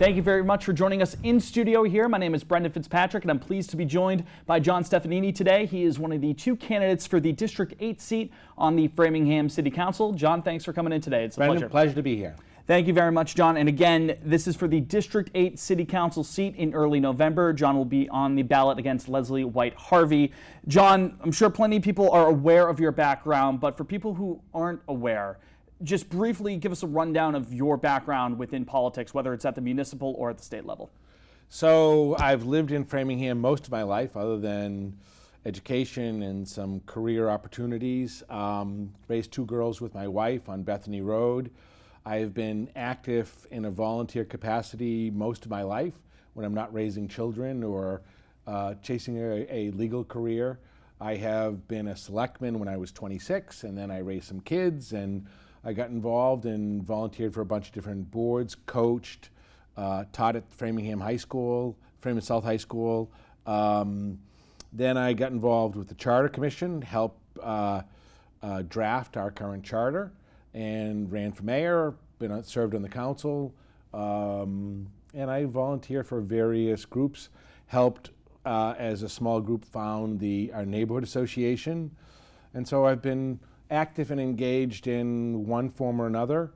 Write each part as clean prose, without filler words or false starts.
Thank you very much for joining us in studio here. My name is Brendan Fitzpatrick, and I'm pleased to be joined by John Stefanini today. He is one of the two candidates for the District 8 seat on the Framingham City Council. John, thanks for coming in today. It's a Brendan, pleasure to be here. Thank you very much, John. And again, this is for the District 8 City Council seat in early November. John will be on the ballot against Leslie White Harvey. John, I'm sure plenty of people are aware of your background, but for people who aren't aware, just briefly give us a rundown of your background within politics, whether it's at the municipal or at the state level. So I've lived in Framingham most of my life, other than education and some career opportunities. Raised two girls with my wife on Bethany Road. I've been active in a volunteer capacity most of my life when I'm not raising children or chasing a legal career. I have been a selectman when I was 26, and then I raised some kids, and I got involved and volunteered for a bunch of different boards, coached, taught at Framingham High School, Framingham South High School. Then I got involved with the Charter Commission, helped draft our current charter, and ran for mayor, served on the council, and I volunteer for various groups, helped as a small group found our neighborhood association. And so I've been active and engaged in one form or another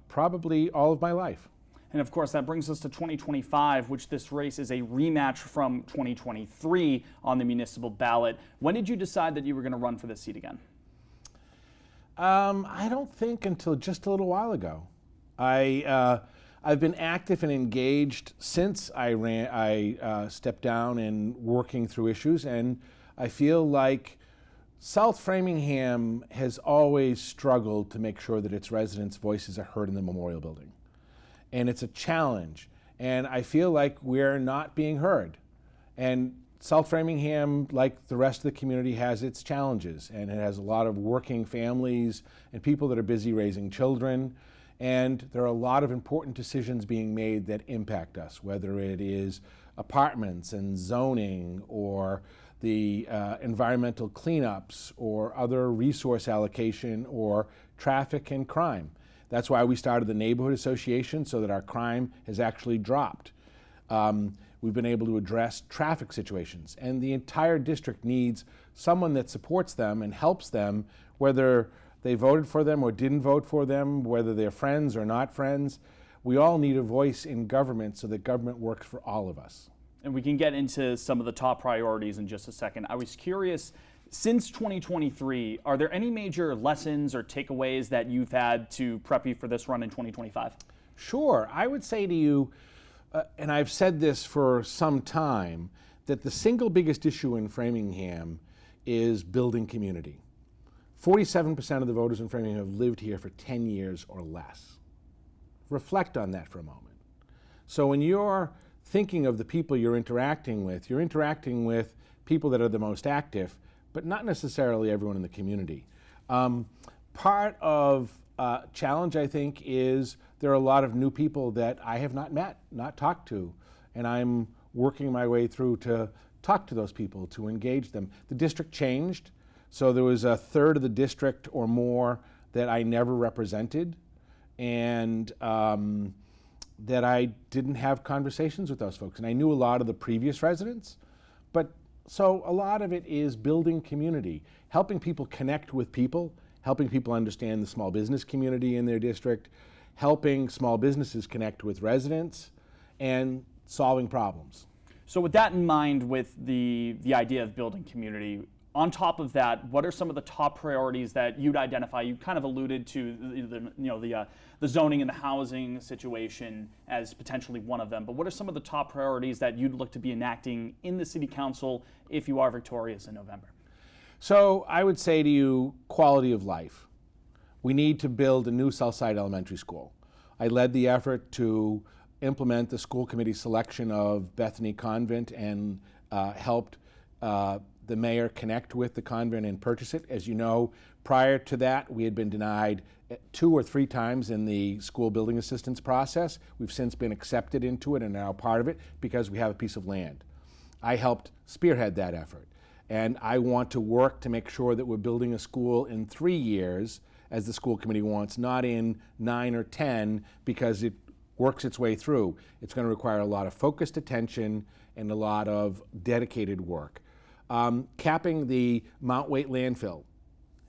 probably all of my life. And of course, that brings us to 2025, which this race is a rematch from 2023 on the municipal ballot. When did you decide that you were going to run for this seat again? I don't think until just a little while ago. I've been active and engaged since I stepped down and working through issues, and I feel like South Framingham has always struggled to make sure that its residents' voices are heard in the Memorial Building. And it's a challenge, and I feel like we're not being heard. And South Framingham, like the rest of the community, has its challenges, and it has a lot of working families and people that are busy raising children. And there are a lot of important decisions being made that impact us, whether it is apartments and zoning, or the environmental cleanups, or other resource allocation, or traffic and crime. That's why we started the neighborhood association, so that our crime has actually dropped. We've been able to address traffic situations, and the entire district needs someone that supports them and helps them, whether they voted for them or didn't vote for them, whether they're friends or not friends. We all need a voice in government so that government works for all of us. And we can get into some of the top priorities in just a second. I was curious, since 2023, are there any major lessons or takeaways that you've had to prep you for this run in 2025? Sure. I would say to you, and I've said this for some time, that the single biggest issue in Framingham is building community. 47% of the voters in Framingham have lived here for 10 years or less. Reflect on that for a moment. So when you're thinking of the people you're interacting with people that are the most active, but not necessarily everyone in the community. Part of challenge, I think, is there are a lot of new people that I have not met, not talked to, and I'm working my way through to talk to those people, to engage them. The district changed, so there was a third of the district or more that I never represented, and that I didn't have conversations with those folks. And I knew a lot of the previous residents, but so a lot of it is building community, helping people connect with people, helping people understand the small business community in their district, helping small businesses connect with residents, and solving problems. So with that in mind, with the idea of building community, on top of that, what are some of the top priorities that you'd identify? You kind of alluded to the zoning and the housing situation as potentially one of them, but what are some of the top priorities that you'd look to be enacting in the City Council if you are victorious in November? So I would say to you, quality of life. We need to build a new Southside Elementary School. I led the effort to implement the school committee selection of Bethany Convent and helped the mayor connect with the convent and purchase it. As you know, prior to that, we had been denied 2 or 3 times in the school building assistance process. We've since been accepted into it and are now part of it because we have a piece of land. I helped spearhead that effort. And I want to work to make sure that we're building a school in 3 years, as the school committee wants, not in 9 or 10, because it works its way through, it's going to require a lot of focused attention and a lot of dedicated work. Capping the Mount Waite landfill.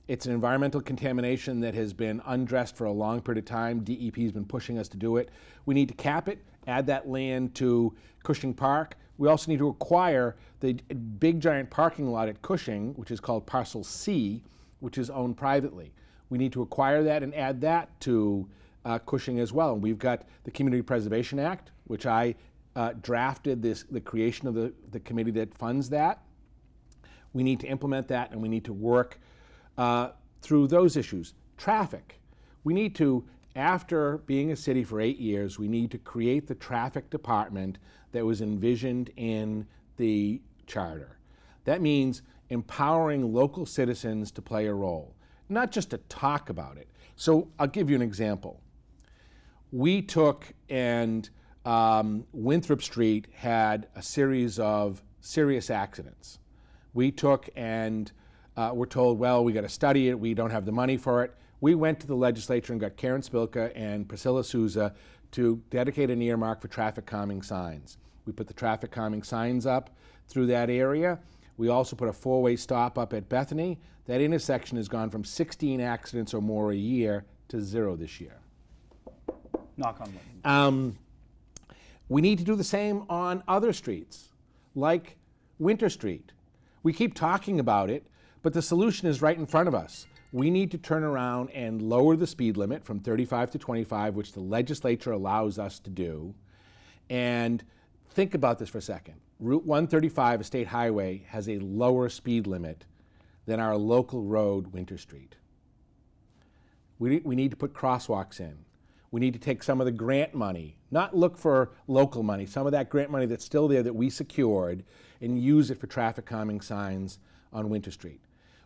It's an environmental contamination that has been undressed for a long period of time. DEP has been pushing us to do it. We need to cap it, add that land to Cushing Park. We also need to acquire the big giant parking lot at Cushing, which is called Parcel C, which is owned privately. We need to acquire that and add that to Cushing as well. And we've got the Community Preservation Act, which I drafted the creation of the committee that funds that. We need to implement that, and we need to work through those issues. Traffic. We need to, after being a city for 8 years, we need to create the traffic department that was envisioned in the charter. That means empowering local citizens to play a role, not just to talk about it. So I'll give you an example. We took and Winthrop Street had a series of serious accidents. We took and were told, well, we got to study it, we don't have the money for it. We went to the legislature and got Karen Spilka and Priscilla Souza to dedicate an earmark for traffic calming signs. We put the traffic calming signs up through that area. We also put a four-way stop up at Bethany. That intersection has gone from 16 accidents or more a year to 0 this year. Knock on wood. We need to do the same on other streets, like Winter Street. We keep talking about it, but the solution is right in front of us. We need to turn around and lower the speed limit from 35 to 25, which the legislature allows us to do. And think about this for a second. Route 135, a state highway, has a lower speed limit than our local road, Winter Street. We need to put crosswalks in. We need to take some of the grant money, not look for local money, some of that grant money that's still there that we secured, and use it for traffic calming signs on Winter Street.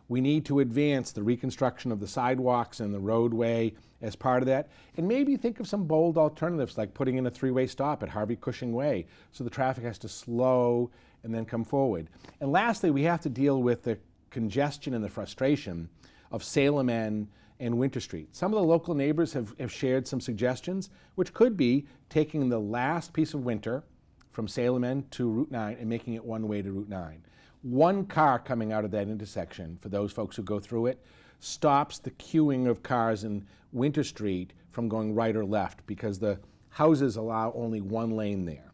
We need to advance the reconstruction of the sidewalks and the roadway as part of that, and maybe think of some bold alternatives like putting in a three-way stop at Harvey Cushing Way so the traffic has to slow and then come forward. And lastly, we have to deal with the congestion and the frustration of Salem End and Winter Street. Some of the local neighbors have shared some suggestions, which could be taking the last piece of Winter from Salem End to Route 9 and making it one way to Route 9. One car coming out of that intersection, for those folks who go through it, stops the queuing of cars in Winter Street from going right or left because the houses allow only one lane there.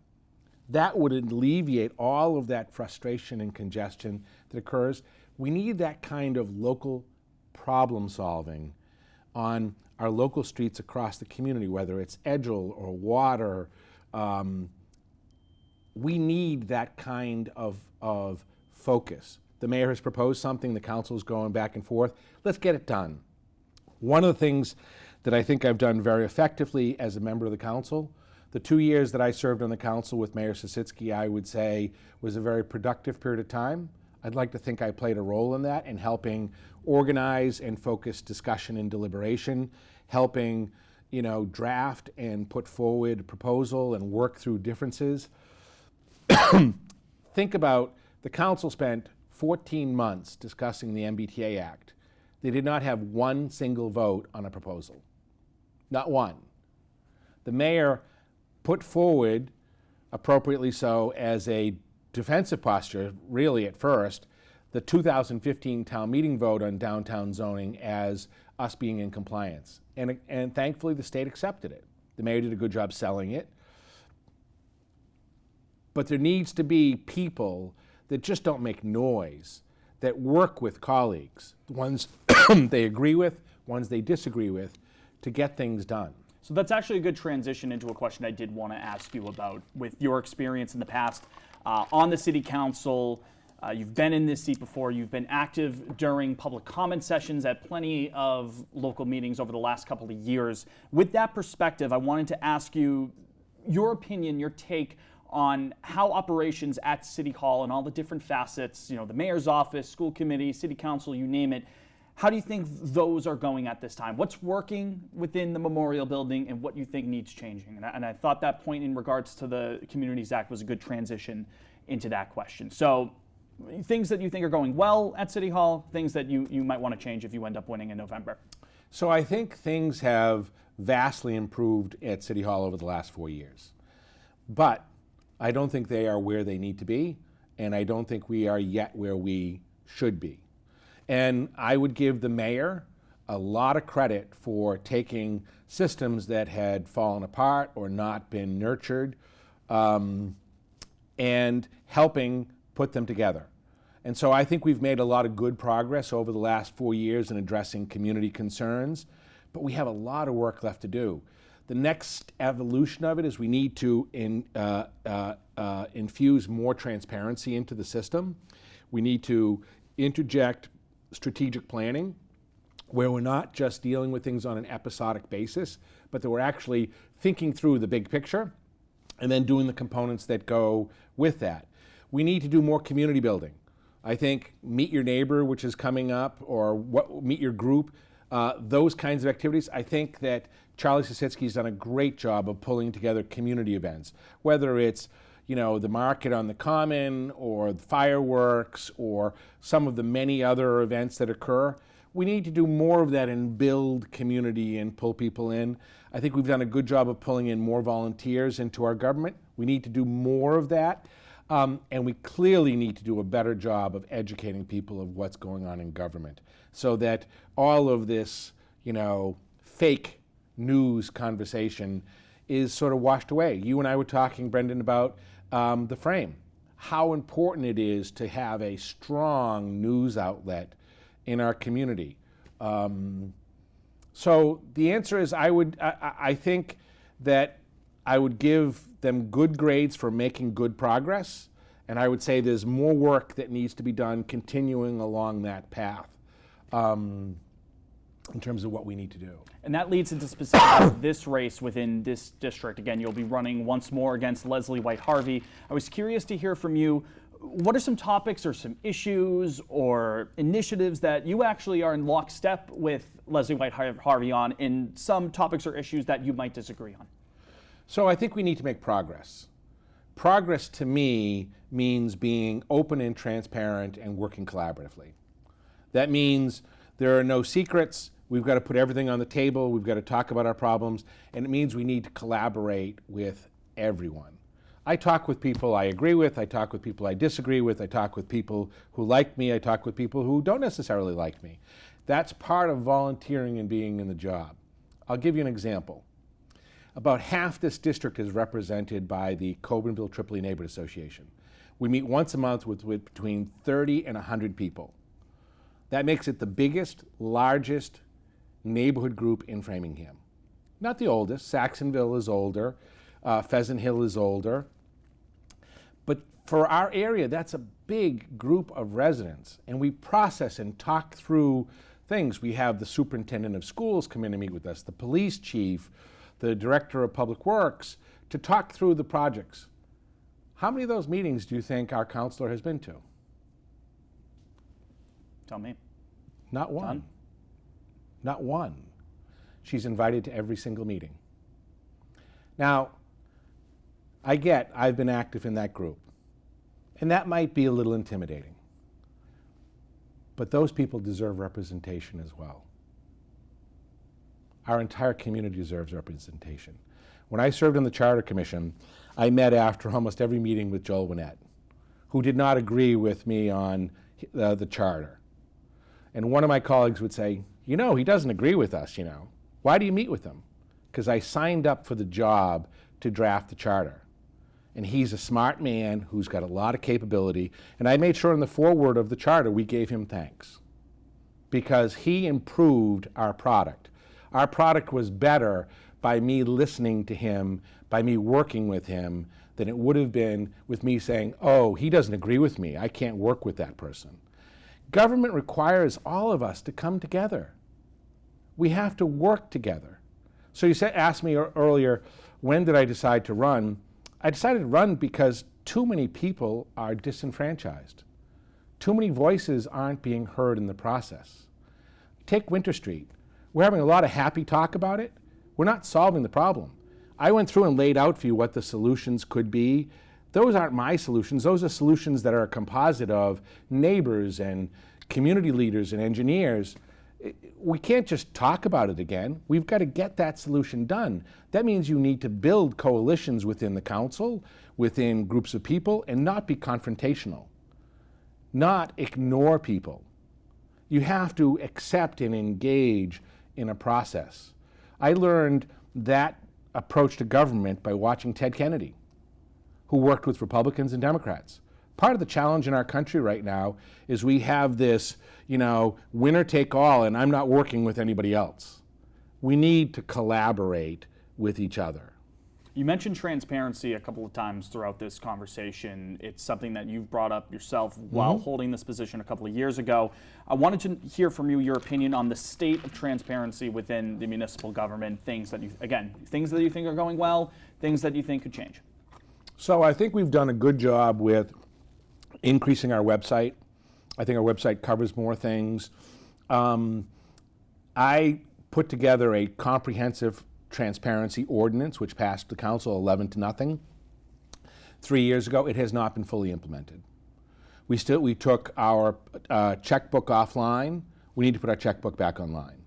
That would alleviate all of that frustration and congestion that occurs. We need that kind of local problem solving on our local streets across the community, whether it's Edgell or Water. We need that kind of focus. The mayor has proposed something, the council is going back and forth. Let's get it done. One of the things that I think I've done very effectively as a member of the council, the 2 years that I served on the council with Mayor Sisitsky, I would say was a very productive period of time. I'd like to think I played a role in that in helping organize and focus discussion and deliberation, helping, draft and put forward a proposal and work through differences. Think about the council spent 14 months discussing the MBTA Act. They did not have one single vote on a proposal. Not one. The mayor put forward, appropriately so, as a defensive posture, really at first, the 2015 town meeting vote on downtown zoning as us being in compliance. And thankfully the state accepted it. The mayor did a good job selling it. But there needs to be people that just don't make noise, that work with colleagues, the ones they agree with, ones they disagree with, to get things done. So that's actually a good transition into a question I did want to ask you about. With your experience in the past on the city council, you've been in this seat before, you've been active during public comment sessions at plenty of local meetings over the last couple of years. With that perspective, I wanted to ask you your opinion, your take on how operations at City Hall and all the different facets, the mayor's office, school committee, city council, you name it, how do you think those are going at this time? What's working within the memorial building and what you think needs changing? And I thought that point in regards to the Communities Act was a good transition into that question. So things that you think are going well at City Hall, things that you might want to change if you end up winning in November. So I think things have vastly improved at City Hall over the last 4 years. But I don't think they are where they need to be, and I don't think we are yet where we should be. And I would give the mayor a lot of credit for taking systems that had fallen apart or not been nurtured and helping put them together. And so I think we've made a lot of good progress over the last 4 years in addressing community concerns, but we have a lot of work left to do. The next evolution of it is we need to infuse more transparency into the system. We need to interject strategic planning, where we're not just dealing with things on an episodic basis, but that we're actually thinking through the big picture and then doing the components that go with that. We need to do more community building. I think Meet Your Neighbor, which is coming up, or Meet Your Group, those kinds of activities. I think that Charlie Sositsky's done a great job of pulling together community events, whether it's the market on the common or the fireworks or some of the many other events that occur. We need to do more of that and build community and pull people in. I think we've done a good job of pulling in more volunteers into our government. We need to do more of that. And we clearly need to do a better job of educating people of what's going on in government so that all of this, fake news conversation is sort of washed away. You and I were talking, Brendan, about the Frame, how important it is to have a strong news outlet in our community. So the answer is I think that I would give them good grades for making good progress, and I would say there's more work that needs to be done continuing along that path in terms of what we need to do. And that leads into specifically this race within this district. Again, you'll be running once more against Leslie White Harvey. I was curious to hear from you, what are some topics or some issues or initiatives that you actually are in lockstep with Leslie White Harvey on, and some topics or issues that you might disagree on? So I think we need to make progress. Progress to me means being open and transparent and working collaboratively. That means there are no secrets. We've got to put everything on the table. We've got to talk about our problems. And it means we need to collaborate with everyone. I talk with people I agree with. I talk with people I disagree with. I talk with people who like me. I talk with people who don't necessarily like me. That's part of volunteering and being in the job. I'll give you an example. About half this district is represented by the Coburn-Ville Tripoli Neighborhood Association. We meet once a month with between 30 and 100 people. That makes it the biggest, largest neighborhood group in Framingham. Not the oldest. Saxonville is older. Pheasant Hill is older. But for our area, that's a big group of residents. And we process and talk through things. We have the superintendent of schools come in and meet with us, the police chief, the director of public works, to talk through the projects. How many of those meetings do you think our counselor has been to? Tell me. Not one. None? Not one. She's invited to every single meeting. Now, I've been active in that group, and that might be a little intimidating. But those people deserve representation as well. Our entire community deserves representation. When I served on the Charter Commission, I met after almost every meeting with Joel Winnett, who did not agree with me on the charter. And one of my colleagues would say, he doesn't agree with us, Why do you meet with him? Because I signed up for the job to draft the charter. And he's a smart man who's got a lot of capability. And I made sure in the foreword of the charter we gave him thanks, because he improved our product. Our product was better by me listening to him, by me working with him, than it would have been with me saying, oh, he doesn't agree with me, I can't work with that person. Government requires all of us to come together. We have to work together. So you asked me earlier, when did I decide to run? I decided to run because too many people are disenfranchised. Too many voices aren't being heard in the process. Take Winter Street. We're having a lot of happy talk about it. We're not solving the problem. I went through and laid out for you what the solutions could be. Those aren't my solutions. Those are solutions that are a composite of neighbors and community leaders and engineers. We can't just talk about it again. We've got to get that solution done. That means you need to build coalitions within the council, within groups of people, and not be confrontational, not ignore people. You have to accept and engage in a process. I learned that approach to government by watching Ted Kennedy, who worked with Republicans and Democrats. Part of the challenge in our country right now is we have this, winner take all, and I'm not working with anybody else. We need to collaborate with each other. You mentioned transparency a couple of times throughout this conversation. It's something that you've brought up yourself while holding this position a couple of years ago. I wanted to hear from you your opinion on the state of transparency within the municipal government, things that you think are going well, things that you think could change. So I think we've done a good job with increasing our website. I think our website covers more things. I put together a comprehensive transparency ordinance, which passed the council 11-0 3 years ago. It has not been fully implemented. We took our checkbook offline. We need to put our checkbook back online,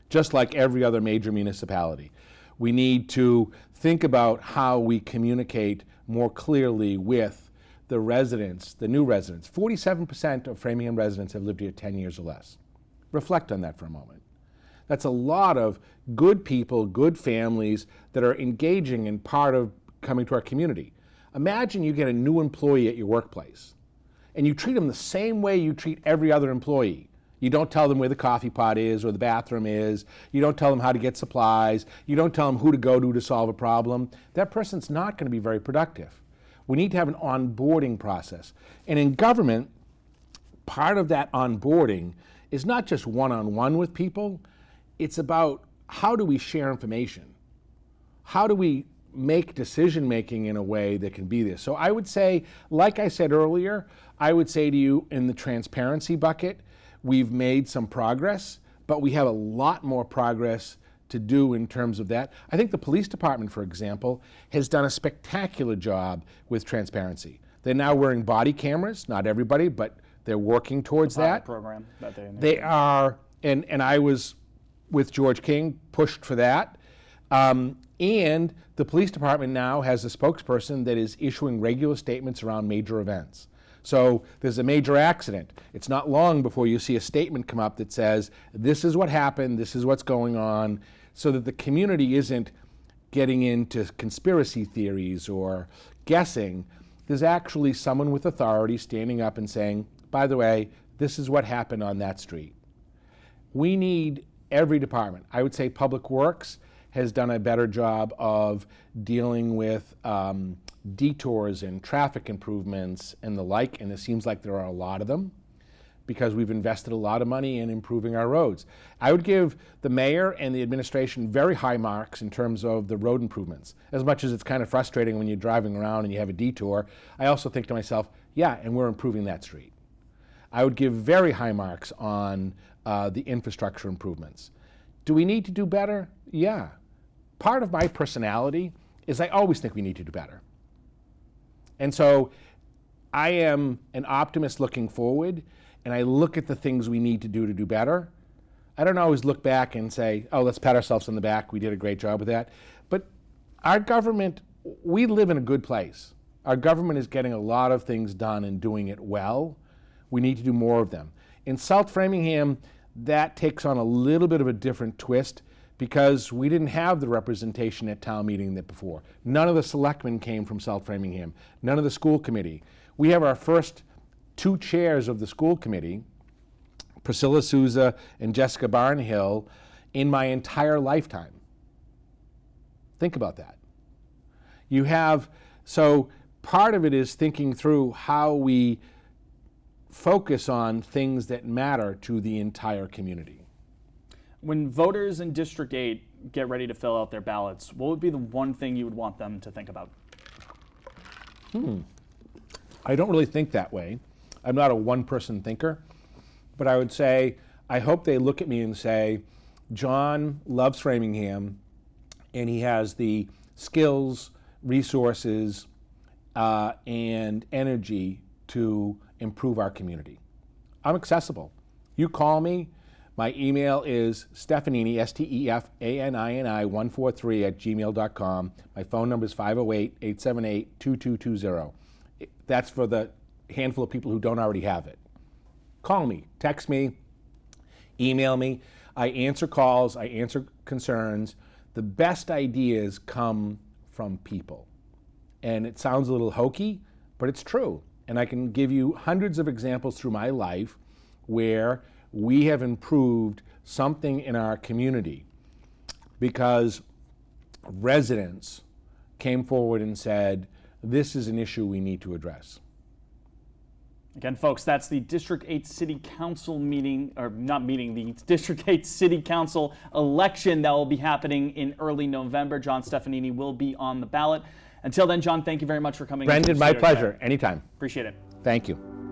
just like every other major municipality. We need to think about how we communicate more clearly with the residents, the new residents. 47% of Framingham residents have lived here 10 years or less. Reflect on that for a moment. That's a lot of good people, good families that are engaging in part of coming to our community. Imagine you get a new employee at your workplace and you treat them the same way you treat every other employee. You don't tell them where the coffee pot is or the bathroom is. You don't tell them how to get supplies. You don't tell them who to go to solve a problem. That person's not going to be very productive. We need to have an onboarding process. And in government, part of that onboarding is not just one-on-one with people. It's about how do we share information? How do we make decision-making in a way that can be this? So I would say, like I said earlier, I would say to you in the transparency bucket, we've made some progress, but we have a lot more progress to do in terms of that. I think the police department, for example, has done a spectacular job with transparency. They're now wearing body cameras, not everybody, but they're working towards that. Program that they are, and I was with George King, pushed for that. And the police department now has a spokesperson that is issuing regular statements around major events. So there's a major accident. It's not long before you see a statement come up that says, this is what happened, this is what's going on, so that the community isn't getting into conspiracy theories or guessing. There's actually someone with authority standing up and saying, by the way, this is what happened on that street. We need every department. I would say Public Works has done a better job of dealing with detours and traffic improvements and the like, and it seems like there are a lot of them because we've invested a lot of money in improving our roads. I would give the mayor and the administration very high marks in terms of the road improvements. As much as it's kind of frustrating when you're driving around and you have a detour, I also think to myself, yeah, and we're improving that street. I would give very high marks on the infrastructure improvements. Do we need to do better? Yeah. Part of my personality is I always think we need to do better. And so I am an optimist looking forward, and I look at the things we need to do better. I don't always look back and say, oh, let's pat ourselves on the back, we did a great job with that. But our government, we live in a good place. Our government is getting a lot of things done and doing it well. We need to do more of them. In South Framingham, that takes on a little bit of a different twist because we didn't have the representation at town meeting that before. None of the selectmen came from South Framingham. None of the school committee. We have our first two chairs of the school committee, Priscilla Souza and Jessica Barnhill, in my entire lifetime. Think about that. So part of it is thinking through how we focus on things that matter to the entire community. When voters in District 8 get ready to fill out their ballots, what would be the one thing you would want them to think about? I don't really think that way. I'm not a one-person thinker, but I would say, I hope they look at me and say, John loves Framingham, and he has the skills, resources, and energy to improve our community. I'm accessible. You call me, My email is Stefanini, Stefanini 143 @gmail.com. My phone number is 508-878-2220. That's for the handful of people who don't already have it. Call me, text me, email me. I answer calls, I answer concerns. The best ideas come from people. And it sounds a little hokey, but it's true. And I can give you hundreds of examples through my life where we have improved something in our community because residents came forward and said, this is an issue we need to address. Again, folks, that's the District 8 City Council meeting, or not meeting, the District 8 City Council election that will be happening in early November. John Stefanini will be on the ballot. Until then, John, thank you very much for coming. Brendan, my pleasure. Anytime. Appreciate it. Thank you.